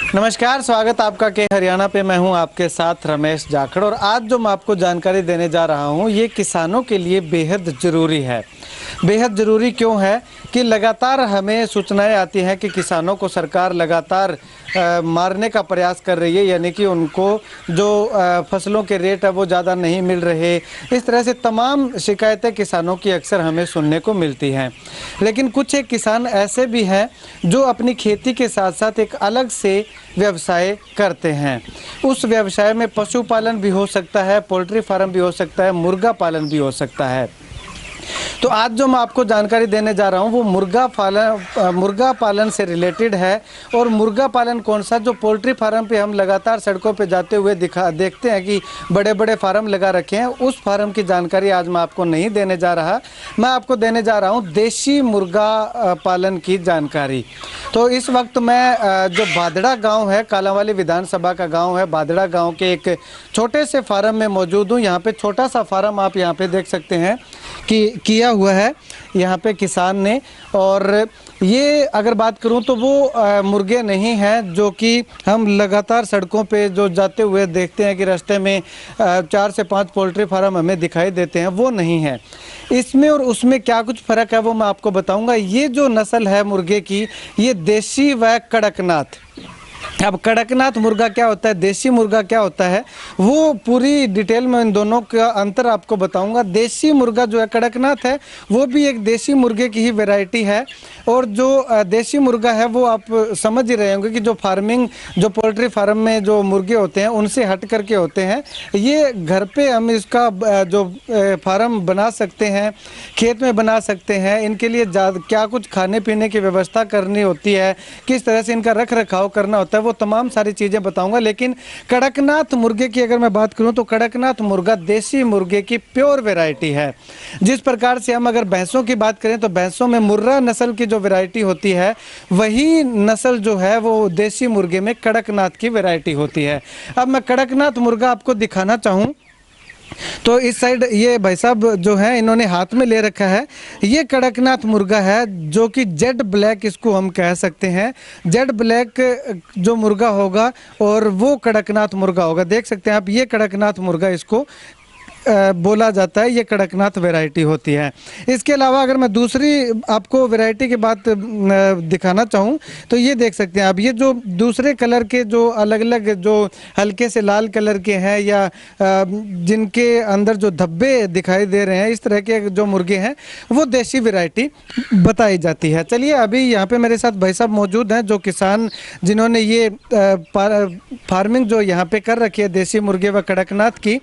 नमस्कार, स्वागत आपका के हरियाणा पे। मैं हूं आपके साथ रमेश जाखड़ और आज जो मैं आपको जानकारी देने जा रहा हूं ये किसानों के लिए बेहद ज़रूरी है। बेहद ज़रूरी क्यों है कि लगातार हमें सूचनाएं आती हैं कि किसानों को सरकार लगातार मारने का प्रयास कर रही है, यानी कि उनको जो फसलों के रेट है वो ज़्यादा नहीं मिल रहे। इस तरह से तमाम शिकायतें किसानों की अक्सर हमें सुनने को मिलती हैं। लेकिन कुछ एक किसान ऐसे भी हैं जो अपनी खेती के साथ साथ एक अलग से व्यवसाय करते हैं। उस व्यवसाय में पशुपालन भी हो सकता है, पोल्ट्री फार्म भी हो सकता है, मुर्गा पालन भी हो सकता है। तो आज जो मैं आपको जानकारी देने जा रहा हूँ वो मुर्गा पालन से रिलेटेड है। और मुर्गा पालन कौन सा, जो पोल्ट्री फार्म पे हम लगातार सड़कों पे जाते हुए देखते हैं कि बड़े बड़े फार्म लगा रखे हैं, उस फार्म की जानकारी आज मैं आपको नहीं देने जा रहा। मैं आपको देने जा रहा हूँ देसी मुर्गा पालन की जानकारी। तो इस वक्त मैं जो बादड़ा गाँव है, कालांवाली विधानसभा का गाँव है, बादड़ा गाँव के एक छोटे से फार्म में मौजूद हूँ। यहाँ पे छोटा सा फार्म आप यहाँ पे देख सकते हैं कि किया हुआ है यहाँ पे किसान ने। और ये अगर बात करूँ तो वो मुर्गे नहीं हैं जो कि हम लगातार सड़कों पे जो जाते हुए देखते हैं कि रास्ते में 4 से 5 पोल्ट्री फार्म हमें दिखाई देते हैं, वो नहीं है। इसमें और उसमें क्या कुछ फ़र्क है वो मैं आपको बताऊंगा। ये जो नस्ल है मुर्गे की, ये देसी व कड़कनाथ। अब कड़कनाथ मुर्गा क्या होता है, देसी मुर्गा क्या होता है, वो पूरी डिटेल में इन दोनों का अंतर आपको बताऊंगा। देसी मुर्गा जो है, कड़कनाथ है, वो भी एक देसी मुर्गे की ही वैरायटी है। और जो देसी मुर्गा है वो आप समझ ही रहे होंगे कि जो पोल्ट्री फार्म में जो मुर्गे होते हैं उनसे हट करके होते हैं। ये घर पे हम इसका जो फार्म बना सकते हैं, खेत में बना सकते हैं। इनके लिए क्या कुछ खाने पीने की व्यवस्था करनी होती है, किस तरह से इनका रख रखाव करना होता है, वो तमाम सारी चीज़ें बताऊंगा। लेकिन कड़कनाथ मुर्गे की अगर मैं बात करूं तो कड़कनाथ मुर्गा देसी मुर्गे की प्योर वैरायटी है। जिस प्रकार से हम अगर भैंसों की बात करें तो भैंसों में मुर्रा नस्ल की जो वैरायटी होती है, वही नस्ल जो है वो देसी मुर्गे में कड़कनाथ की वैरायटी होती है। अब मैं कड़कनाथ मुर्गा आपको दिखाना चाहूँ तो इस साइड ये भाई साहब जो है इन्होंने हाथ में ले रखा है, ये कड़कनाथ मुर्गा है जो कि जेड ब्लैक इसको हम कह सकते हैं। जेड ब्लैक जो मुर्गा होगा और वो कड़कनाथ मुर्गा होगा। देख सकते हैं आप, ये कड़कनाथ मुर्गा इसको बोला जाता है, ये कड़कनाथ वैरायटी होती है। इसके अलावा अगर मैं दूसरी आपको वैरायटी की बात दिखाना चाहूँ तो ये देख सकते हैं आप, ये जो दूसरे कलर के जो अलग अलग जो हल्के से लाल कलर के हैं या जिनके अंदर जो धब्बे दिखाई दे रहे हैं, इस तरह के जो मुर्गे हैं वो देसी वैरायटी बताई जाती है। चलिए, अभी यहाँ पे मेरे साथ भाई साहब मौजूद हैं जो किसान, जिन्होंने ये फार्मिंग जो यहाँ पे कर रखी है देसी मुर्गे व कड़कनाथ की।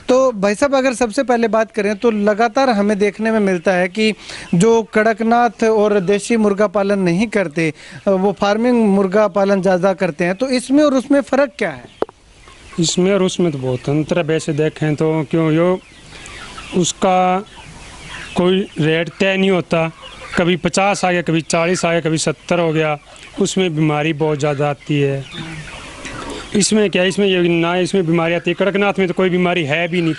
तो भाई साहब अगर सबसे पहले बात करें तो लगातार हमें देखने में मिलता है कि जो कड़कनाथ और देसी मुर्गा पालन नहीं करते, वो फार्मिंग मुर्गा पालन ज़्यादा करते हैं। तो इसमें और उसमें फ़र्क क्या है? इसमें और उसमें तो बहुत अंतर है। वैसे देखें तो क्यों यो उसका कोई रेट तय नहीं होता, कभी 50 आ गया, कभी 40 आ गया, कभी 70 हो गया। उसमें बीमारी बहुत ज़्यादा आती है। इसमें क्या, इसमें ये ना इसमें बीमारी आती है। कड़कनाथ में तो कोई बीमारी है भी नहीं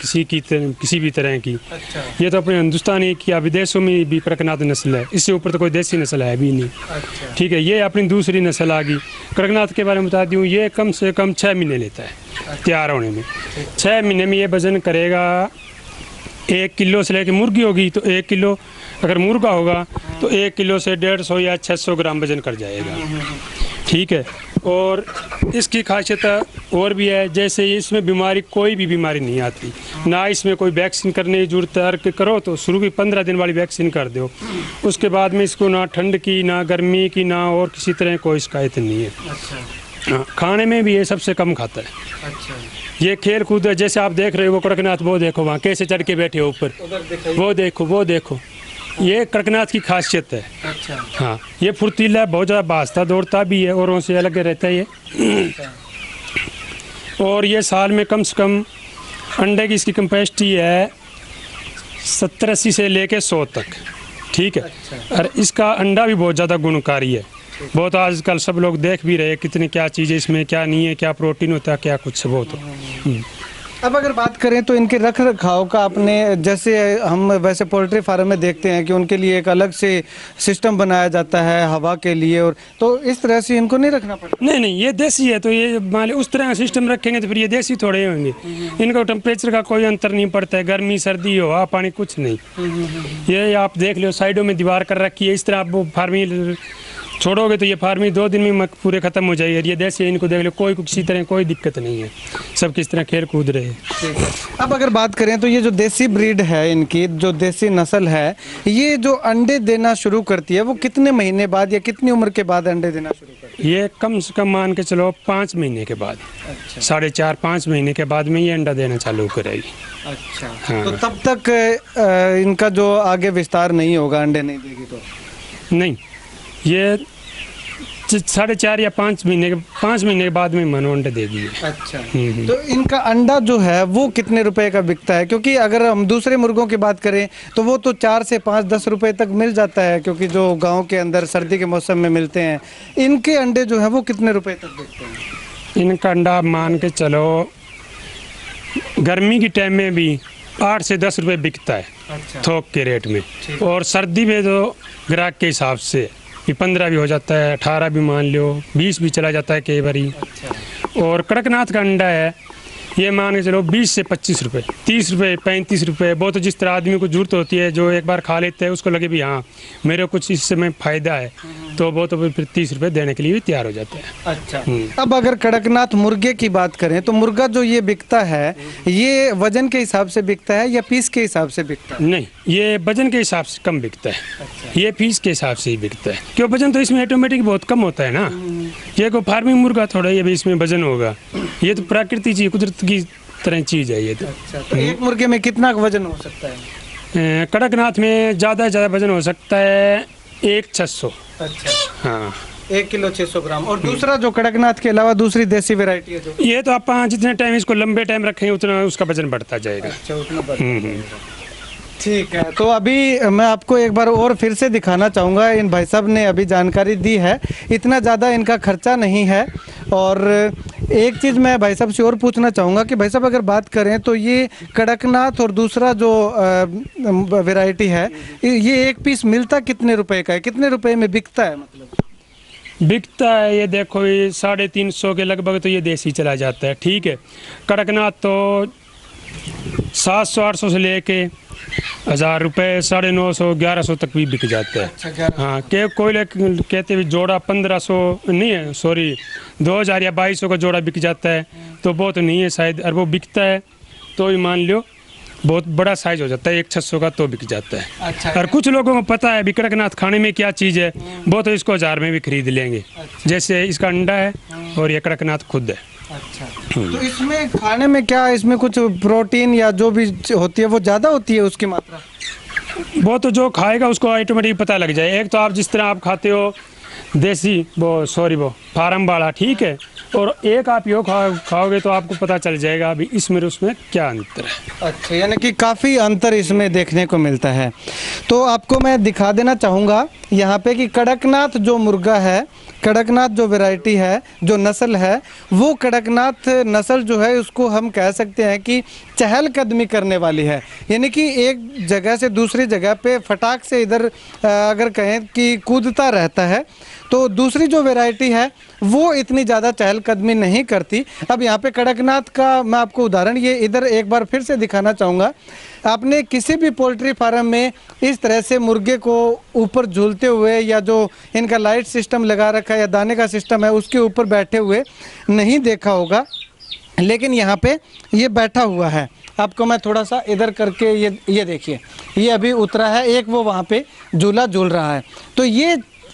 किसी भी तरह की। अच्छा। ये तो अपने हिंदुस्तान ही किया, विदेशों में भी कड़कनाथ नस्ल है, इससे ऊपर तो कोई देसी नस्ल है भी नहीं। अच्छा। ठीक है, ये अपनी दूसरी नस्ल आ गई। कड़कनाथ के बारे में बता दूँ, ये कम से कम 6 महीने लेता है तैयार होने में। 6 महीने में ये वजन करेगा 1 किलो से लेकर, मुर्गी होगी तो 1 किलो, अगर मुर्गा होगा तो 1 किलो से 150 या 600 ग्राम वजन कर जाएगा। ठीक है, और इसकी खासियत और भी है, जैसे इसमें बीमारी, कोई भी बीमारी नहीं आती, ना इसमें कोई वैक्सीन करने की जरूरत है। अगर करो तो शुरू की 15 दिन वाली वैक्सीन कर दो, उसके बाद में इसको ना ठंड की, ना गर्मी की, ना और किसी तरह कोई शिकायत नहीं है। अच्छा। खाने में भी ये सबसे कम खाता है। अच्छा। ये खेल कूद, जैसे आप देख रहे हो वो कड़कनाथ, वो देखो वहाँ कैसे चढ़ के बैठे हो ऊपर, वो देखो, ये कड़कनाथ की खासियत है। अच्छा। हाँ, ये फुर्तीला है, बहुत ज़्यादा भागता दौड़ता भी है, औरों से अलग रहता है ये। और ये साल में कम से कम अंडे की इसकी कैपेसिटी है 70-80 से लेके 100 तक। ठीक है। अच्छा। और इसका अंडा भी बहुत ज़्यादा गुणकारी है। बहुत आजकल सब लोग देख भी रहे हैं कितनी क्या चीज़ें इसमें क्या नहीं है, क्या प्रोटीन होता है, क्या कुछ बहुत। अब अगर बात करें तो इनके रख रखाव का आपने, जैसे हम वैसे पोल्ट्री फार्म में देखते हैं कि उनके लिए एक अलग से सिस्टम बनाया जाता है हवा के लिए, और तो इस तरह से इनको नहीं रखना पड़ता? नहीं नहीं, ये देसी है तो ये मान लो उस तरह का सिस्टम रखेंगे तो फिर ये देसी थोड़े होंगे। इनको टेम्परेचर का कोई अंतर नहीं पड़ता है, गर्मी सर्दी हवा पानी कुछ नहीं। ये आप देख लो साइडों में दीवार कर रखी है, इस तरह आप फार्मिंग छोड़ोगे तो ये फार्मिंग 2 दिन में पूरे खत्म हो जाएगी। ये देसी है, इनको देख लो कोई किसी तरह कोई दिक्कत नहीं है, सब किस तरह खेल कूद रहे हैं। अब अगर बात करें तो ये जो देसी ब्रीड है, इनकी जो देसी नस्ल है, ये जो अंडे देना शुरू करती है वो कितने महीने बाद या कितनी उम्र के बाद अंडे देना शुरू करती है? ये कम से कम मान के चलो 5 महीने के बाद, 4.5-5 महीने के बाद में ये अंडा देना चालू करेगी। अच्छा, हाँ। तो तब तक इनका जो आगे विस्तार नहीं होगा, अंडे नहीं देगी तो? नहीं, ये 4.5 या 5 महीने के बाद में मानो अंडे देगी। अच्छा, तो इनका अंडा जो है वो कितने रुपए का बिकता है? क्योंकि अगर हम दूसरे मुर्गों की बात करें तो वो तो 4 से 5-10 रुपए तक मिल जाता है, क्योंकि जो गांव के अंदर सर्दी के मौसम में मिलते हैं। इनके अंडे जो है वो कितने रुपए तक बिकते हैं? इनका अंडा मान के चलो गर्मी की टाइम में भी 8 से 10 रुपए बिकता है। अच्छा। थोक के रेट में, और सर्दी में तो ग्राहक के हिसाब से ये 15 भी हो जाता है, 18 भी मान लो, 20 भी चला जाता है कई बारी। अच्छा। और कड़कनाथ का अंडा है ये मान के चलो 20 से 25 रुपये, 30 रुपये, 35 रुपये। वो तो जिस तरह आदमी को जरूरत होती है, जो एक बार खा लेते हैं उसको लगे भी हाँ मेरे कुछ इससे में फ़ायदा है, तो वो तो फिर 30 रुपये देने के लिए भी तैयार हो जाते हैं। अच्छा, अब अगर कड़कनाथ मुर्गे की बात करें तो मुर्गा जो ये बिकता है, ये वजन के हिसाब से बिकता है या पीस के हिसाब से बिकता है? नहीं, ये वजन के हिसाब से कम बिकता है। अच्छा। ये पीस के हिसाब से ही बिकता है, क्यों वजन तो इसमें ऑटोमेटिक बहुत कम होता है ना। ये को फार्मिंग मुर्गा थोड़ा ये भी इसमें वजन होगा, ये तो प्रकृति चीज कुदरत की तरह चीज़ है ये तो। अच्छा, तो एक मुर्गे में कितना वजन हो सकता है? कड़कनाथ में ज़्यादा से ज़्यादा वजन हो सकता है 1,600। अच्छा, हाँ, 1 किलो 600 ग्राम। और दूसरा जो कड़कनाथ के अलावा दूसरी देसी वैरायटी है जो? ये तो आप जितने टाइम इसको लंबे टाइम रखेंगे उतना उसका वजन बढ़ता जाएगा। अच्छा, उतना बढ़ता जाएगा। ठीक है, तो अभी मैं आपको एक बार और फिर से दिखाना चाहूँगा। इन भाई साहब ने अभी जानकारी दी है, इतना ज़्यादा इनका खर्चा नहीं है। और एक चीज़ मैं भाई साहब से और पूछना चाहूँगा कि भाई साहब अगर बात करें तो ये कड़कनाथ और दूसरा जो वैरायटी है, ये एक पीस मिलता कितने रुपए का है, कितने रुपए में बिकता है? मतलब बिकता है ये देखो ये 350 के लगभग तो ये देसी चला जाता है। ठीक है, कड़कनाथ तो 700-800 से लेके 1000 रुपये, 950, 1100 तक भी बिक जाता है। अच्छा, हाँ, के कोई कहते भी जोड़ा 1500 नहीं है, सॉरी 2000 या 2200 का जोड़ा बिक जाता है, तो वो तो नहीं है शायद। और वो बिकता है तो भी मान लो बहुत बड़ा साइज हो जाता है, 1,600 का तो बिक जाता है। अच्छा, और कुछ लोगों को पता है भी कड़कनाथ खाने में क्या चीज़ है, वो तो इसको 1000 में भी खरीद लेंगे। जैसे इसका अंडा है और ये कड़कनाथ खुद है। अच्छा, तो इसमें खाने में क्या, इसमें कुछ प्रोटीन या जो भी होती है वो ज़्यादा होती है उसकी मात्रा? वो तो जो खाएगा उसको ऑटोमेटिक पता लग जाए। एक तो आप जिस तरह आप खाते हो देसी वो फार्म वाला, ठीक है, और एक आप यो खाओगे तो आपको पता चल जाएगा अभी इसमें उसमें क्या अंतर है। अच्छा, यानी कि काफ़ी अंतर इसमें देखने को मिलता है। तो आपको मैं दिखा देना चाहूँगा यहाँ पे कि कड़कनाथ जो मुर्गा है, कड़कनाथ जो वैरायटी है, जो नस्ल है, वो कड़कनाथ नस्ल जो है उसको हम कह सकते हैं कि चहलकदमी करने वाली है। यानी कि एक जगह से दूसरी जगह पे फटाक से इधर अगर कहें कि कूदता रहता है, तो दूसरी जो वैरायटी है वो इतनी ज़्यादा चहलकदमी नहीं करती। अब यहाँ पे कड़कनाथ का मैं आपको उदाहरण ये इधर एक बार फिर से दिखाना चाहूँगा। आपने किसी भी पोल्ट्री फार्म में इस तरह से मुर्गे को ऊपर झूलते हुए, या जो इनका लाइट सिस्टम लगा रखा है या दाने का सिस्टम है उसके ऊपर बैठे हुए नहीं देखा होगा, लेकिन यहाँ पे ये बैठा हुआ है। आपको मैं थोड़ा सा इधर करके ये देखिए, ये अभी उतरा है, एक वो वहाँ पे झूला झूल रहा है। तो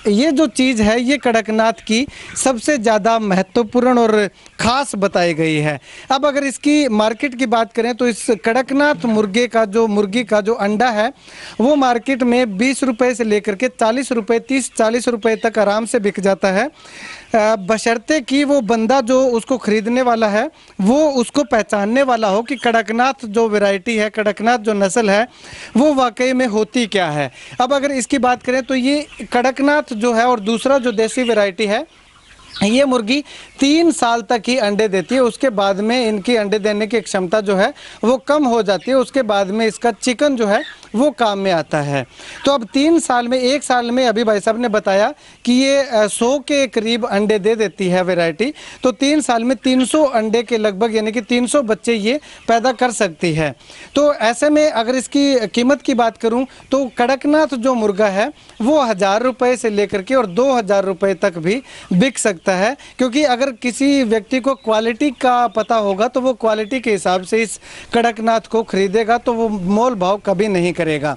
ये जो चीज़ है ये कड़कनाथ की सबसे ज़्यादा महत्वपूर्ण और ख़ास बताई गई है। अब अगर इसकी मार्केट की बात करें तो इस कड़कनाथ मुर्गी का जो अंडा है वो मार्केट में 20 रुपये से लेकर के 40 रुपये, 30-40 रुपये तक आराम से बिक जाता है, बशर्ते कि वो बंदा जो उसको ख़रीदने वाला है वो उसको पहचानने वाला हो कि कड़कनाथ जो वैरायटी है, कड़कनाथ जो नस्ल है वो वाकई में होती क्या है। अब अगर इसकी बात करें तो ये कड़कनाथ जो है और दूसरा जो देसी वैरायटी है ये मुर्गी 3 साल तक ही अंडे देती है, उसके बाद में इनकी अंडे देने की क्षमता जो है वो कम हो जाती है, उसके बाद में इसका चिकन जो है वो काम में आता है। तो अब 3 साल में, 1 साल में अभी भाई साहब ने बताया कि ये 100 के करीब अंडे दे देती है वैरायटी, तो 3 साल में 300 अंडे के लगभग यानी कि 300 बच्चे ये पैदा कर सकती है। तो ऐसे में अगर इसकी कीमत की बात करूं तो कड़कनाथ जो मुर्गा है वो 1000 रुपये से लेकर के और 2000 रुपये तक भी बिक सकता है, क्योंकि अगर किसी व्यक्ति को क्वालिटी का पता होगा तो वो क्वालिटी के हिसाब से इस कड़कनाथ को खरीदेगा, तो वो मोल भाव कभी नहीं करेगा।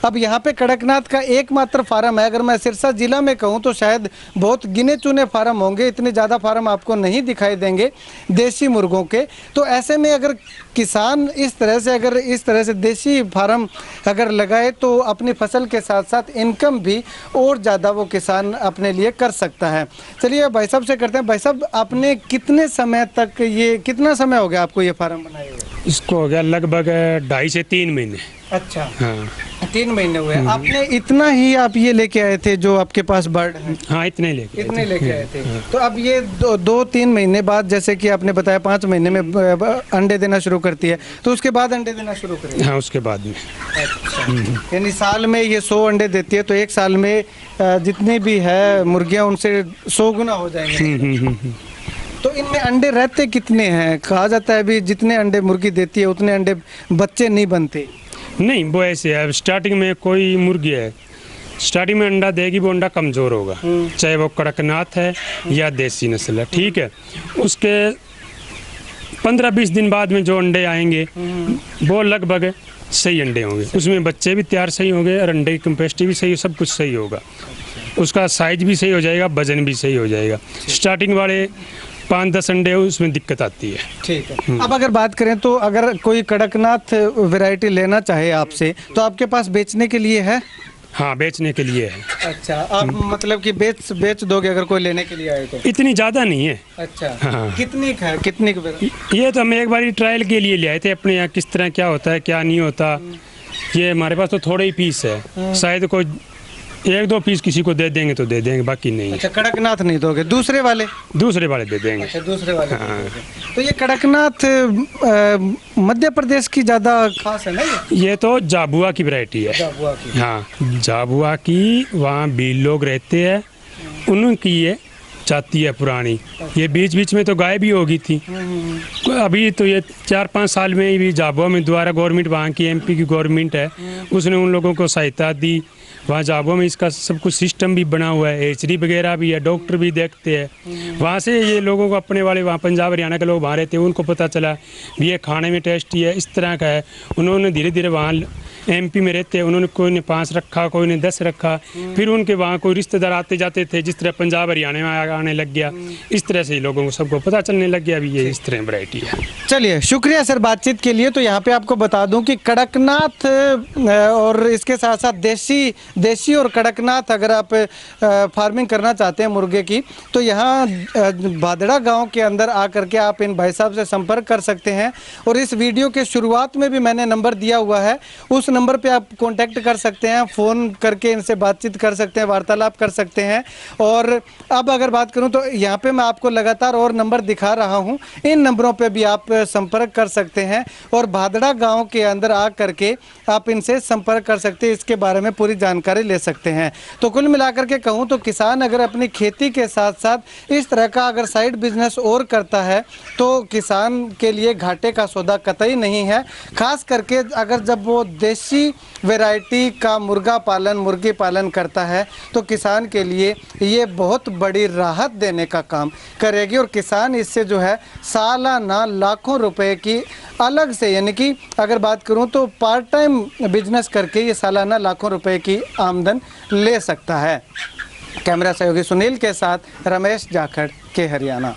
अब यहाँ पे कड़कनाथ का एकमात्र फार्म है, अगर मैं सिरसा जिला में कहूँ तो शायद बहुत गिने चुने फार्म होंगे, इतने ज़्यादा फार्म आपको नहीं दिखाई देंगे देसी मुर्गों के। तो ऐसे में अगर किसान इस तरह से देसी फार्म अगर लगाए तो अपनी फसल के साथ साथ इनकम भी और ज़्यादा वो किसान अपने लिए कर सकता है। चलिए भाई साहब से करते हैं। भाई साहब, आपने कितने समय तक कितना समय हो गया आपको ये फार्म बनाए हुए? इसको हो गया लगभग 2.5 से 3 महीने। अच्छा, हाँ 3 महीने हुए। आपने इतना ही आप ये लेके आए थे जो आपके पास बर्ड है? हाँ इतने लेके आए थे। तो अब ये 2-3 महीने बाद, जैसे कि आपने बताया 5 महीने में अंडे देना शुरू करती है, तो उसके बाद अंडे देना शुरू करेगी? हाँ उसके बाद में। अच्छा, यानी साल में ये 100 अंडे देती है, तो 1 साल में जितनी भी है मुर्गियाँ उनसे 100 गुना हो जाएंगे। तो इनमें अंडे रहते कितने हैं? कहा जाता है अभी जितने अंडे मुर्गी देती है उतने अंडे बच्चे नहीं बनते। नहीं वो ऐसे है, स्टार्टिंग में कोई मुर्गी है स्टार्टिंग में अंडा देगी, वो अंडा कमज़ोर होगा, चाहे वो कड़कनाथ है या देसी नस्ल है, ठीक है। उसके 15-20 दिन बाद में जो अंडे आएंगे वो लगभग सही अंडे होंगे, उसमें बच्चे भी तैयार सही होंगे और अंडे की कैपेसिटी भी सही, सब कुछ सही होगा, उसका साइज भी सही हो जाएगा, वजन भी सही हो जाएगा। स्टार्टिंग वाले 5-10 अंडे उसमें दिक्कत आती है। ठीक है। अब अगर बात करें तो अगर कोई कड़कनाथ वैरायटी लेना चाहे आपसे तो आपके पास बेचने के लिए है? हाँ बेचने के लिए है। अच्छा, आप मतलब कि बेच दोगे अगर कोई लेने के लिए आए तो? इतनी ज़्यादा नहीं है। अच्छा, हाँ। कितनी है? कितनी? ये तो हम एक बार ट्रायल के लिए ले आए थे अपने यहाँ, किस तरह क्या होता है क्या नहीं होता। ये हमारे पास तो थोड़े ही पीस है, शायद कोई 1-2 पीस किसी को दे देंगे तो दे देंगे, बाकी नहीं। अच्छा, कड़कनाथ नहीं दोगे? दूसरे वाले दे देंगे। अच्छा, दूसरे वाले। हाँ। तो ये कड़कनाथ मध्य प्रदेश की ज़्यादा खास है ना? ये तो जाबुआ की वैरायटी है। जाबुआ की? हाँ जाबुआ की, वहाँ भील लोग रहते हैं, उनकी ये जाती है पुरानी। ये बीच बीच में तो गायब भी हो गई थी, अभी तो ये 4-5 साल में भी जाबुआ में दोबारा गवर्नमेंट, वहाँ की MP की गवर्नमेंट है, उसने उन लोगों को सहायता दी। वहाँ जाबुआ में इसका सब कुछ सिस्टम भी बना हुआ है, एचडी वगैरह भी है, डॉक्टर भी देखते हैं। वहाँ से ये लोगों को अपने वाले वहाँ पंजाब हरियाणा के लोग वहाँ रहते हैं, उनको पता चला भी ये खाने में टेस्टी है, इस तरह का है। उन्होंने धीरे धीरे वहाँ MP में रहते हैं, उन्होंने कोई ने 5 रखा, कोई ने 10 रखा, फिर उनके वहाँ कोई रिश्तेदार आते जाते थे, जिस तरह पंजाब हरियाणा में आने लग गया, इस तरह से लोगों को सबको पता चलने लग गया भी ये इस तरह वैरायटी है। चलिए, शुक्रिया सर बातचीत के लिए। तो यहाँ पे आपको बता दूं कि कड़कनाथ और इसके साथ साथ देसी और कड़कनाथ अगर आप फार्मिंग करना चाहते हैं मुर्गे की, तो यहाँ भादड़ा गांव के अंदर आकर के आप इन भाई साहब से संपर्क कर सकते हैं। और इस वीडियो के शुरुआत में भी मैंने नंबर दिया हुआ है, उस नंबर पे आप कांटेक्ट कर सकते हैं, फ़ोन करके इनसे बातचीत कर सकते हैं, वार्तालाप कर सकते हैं। और अब अगर बात करूं तो यहाँ पे मैं आपको लगातार और नंबर दिखा रहा हूं, इन नंबरों पे भी आप संपर्क कर सकते हैं और भादड़ा गांव के अंदर आ करके आप इनसे संपर्क कर सकते हैं, इसके बारे में पूरी जानकारी ले सकते हैं। तो कुल मिलाकर के कहूँ तो किसान अगर अपनी खेती के साथ साथ इस तरह का अगर साइड बिजनेस और करता है तो किसान के लिए घाटे का सौदा कतई नहीं है। खास करके अगर जब वो देसी वैरायटी का मुर्गी पालन करता है तो किसान के लिए ये बहुत बड़ी राहत देने का काम करेगी और किसान इससे जो है सालाना लाखों रुपए की अलग से, यानी कि अगर बात करूं तो पार्ट टाइम बिजनेस करके ये सालाना लाखों रुपए की आमदन ले सकता है। कैमरा सहयोगी सुनील के साथ रमेश जाखड़ के हरियाणा।